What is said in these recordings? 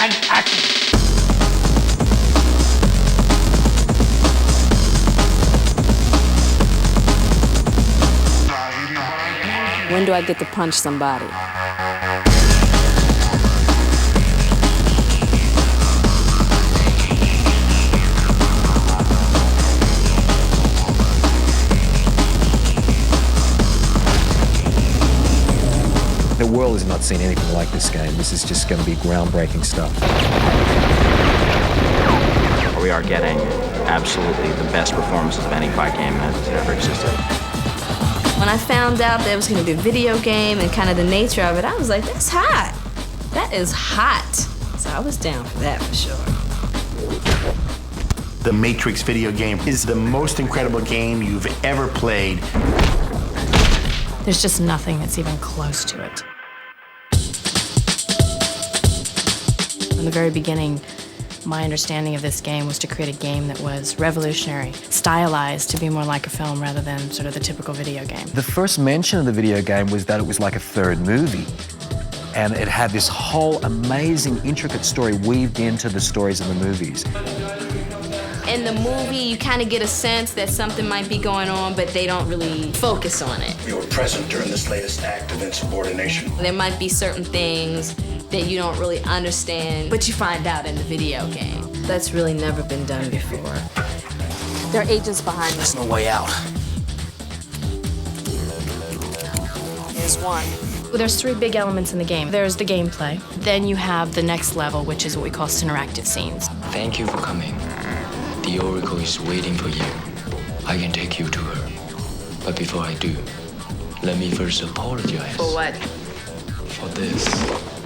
and action! When do I get to punch somebody? The world has not seen anything like this game. This is just going to be groundbreaking stuff. We are getting absolutely the best performances of any fight game that has ever existed. When I found out there was going to be a video game and kind of the nature of it, I was like, that's hot. That is hot. So I was down for that for sure. The Matrix video game is the most incredible game you've ever played. There's just nothing that's even close to it. From the very beginning, my understanding of this game was to create a game that was revolutionary, stylized to be more like a film rather than sort of the typical video game. The first mention of the video game was that it was like a third movie. And it had this whole amazing, intricate story weaved into the stories of the movies. In the movie, you kind of get a sense that something might be going on, but they don't really focus on it. You were present during this latest act of insubordination. There might be certain things that you don't really understand, but you find out in the video game. That's really never been done before. There are agents behind me. There's no way out. There's one. Well, there's three big elements in the game. There's the gameplay. Then you have the next level, which is what we call interactive scenes. Thank you for coming. The Oracle is waiting for you. I can take you to her. But before I do, let me first apologize. For what? For this.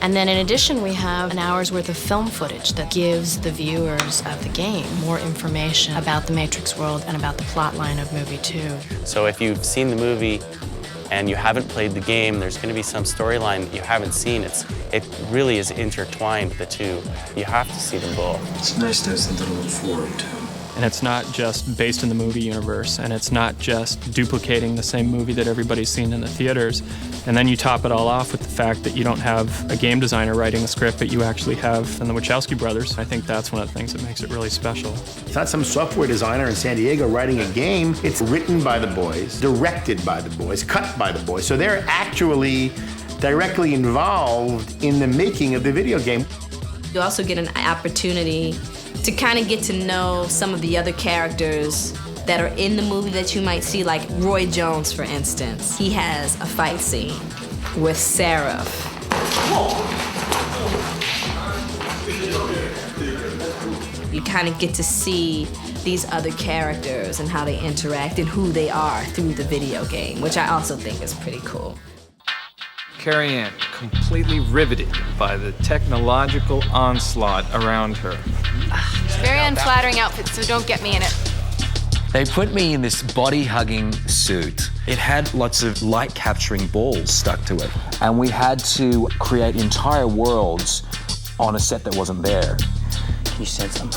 And then in addition, we have an hour's worth of film footage that gives the viewers of the game more information about the Matrix world and about the plot line of movie 2. So if you've seen the movie and you haven't played the game, there's going to be some storyline that you haven't seen. It really is intertwined, the two. You have to see them both. It's nice to have something to look forward to. And it's not just based in the movie universe, and it's not just duplicating the same movie that everybody's seen in the theaters. And then you top it all off with the fact that you don't have a game designer writing the script, but you actually have the Wachowski brothers. I think that's one of the things that makes it really special. It's not some software designer in San Diego writing a game. It's written by the boys, directed by the boys, cut by the boys. So they're actually directly involved in the making of the video game. You also get an opportunity to kind of get to know some of the other characters that are in the movie that you might see, like Roy Jones, for instance. He has a fight scene with Seraph. You kind of get to see these other characters and how they interact and who they are through the video game, which I also think is pretty cool. Carrie Ann, completely riveted by the technological onslaught around her. It's a very unflattering outfit, so don't get me in it. They put me in this body-hugging suit. It had lots of light-capturing balls stuck to it. And we had to create entire worlds on a set that wasn't there. Can you sense them?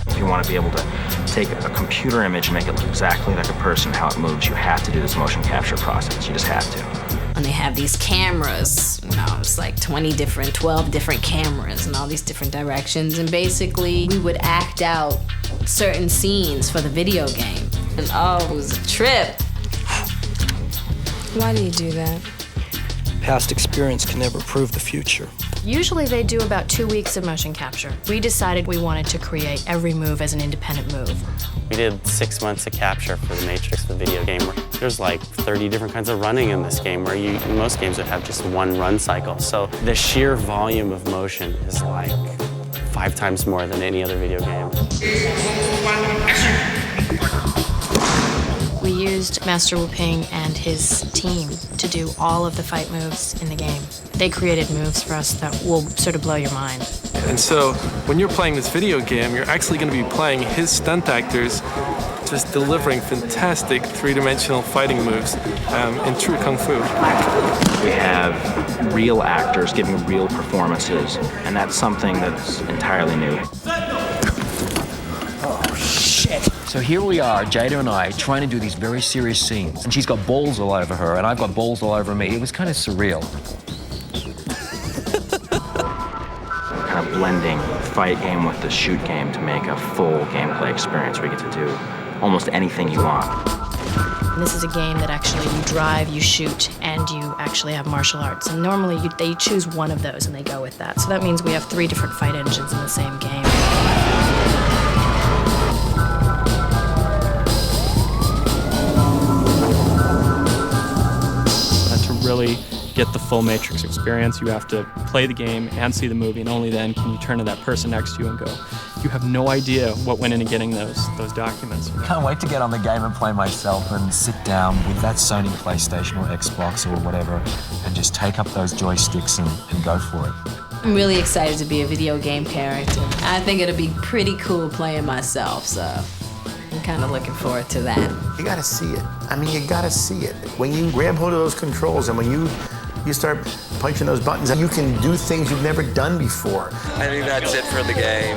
If you want to be able to take a computer image and make it look exactly like a person, how it moves, you have to do this motion capture process. You just have to. And they have these cameras, it's like 12 different cameras in all these different directions. And basically, we would act out certain scenes for the video game. And it was a trip. Why do you do that? Past experience can never prove the future. Usually they do about 2 weeks of motion capture. We decided we wanted to create every move as an independent move. We did 6 months of capture for the Matrix, the video game. There's like 30 different kinds of running in this game, where in most games would have just one run cycle. So the sheer volume of motion is like 5 times more than any other video game. We used Master Wu Ping and his team to do all of the fight moves in the game. They created moves for us that will sort of blow your mind. And so when you're playing this video game, you're actually going to be playing his stunt actors just delivering fantastic three-dimensional fighting moves in true Kung Fu. We have real actors giving real performances, and that's something that's entirely new. Oh, shit. So here we are, Jada and I, trying to do these very serious scenes. And she's got balls all over her, and I've got balls all over me. It was kind of surreal. kind of blending fight game with the shoot game to make a full gameplay experience where you get to do almost anything you want. And this is a game that actually you drive, you shoot, and you actually have martial arts. And normally they choose one of those and they go with that. So that means we have 3 different fight engines in the same game. To really get the full Matrix experience, you have to play the game and see the movie, and only then can you turn to that person next to you and go, you have no idea what went into getting those documents. Can't wait to get on the game and play myself and sit down with that Sony PlayStation or Xbox or whatever and just take up those joysticks and go for it. I'm really excited to be a video game character. I think it'll be pretty cool playing myself, so I'm kind of looking forward to that. You gotta see it. I mean, you gotta see it. When you grab hold of those controls and when you start punching those buttons, you can do things you've never done before. I think that's it for the game.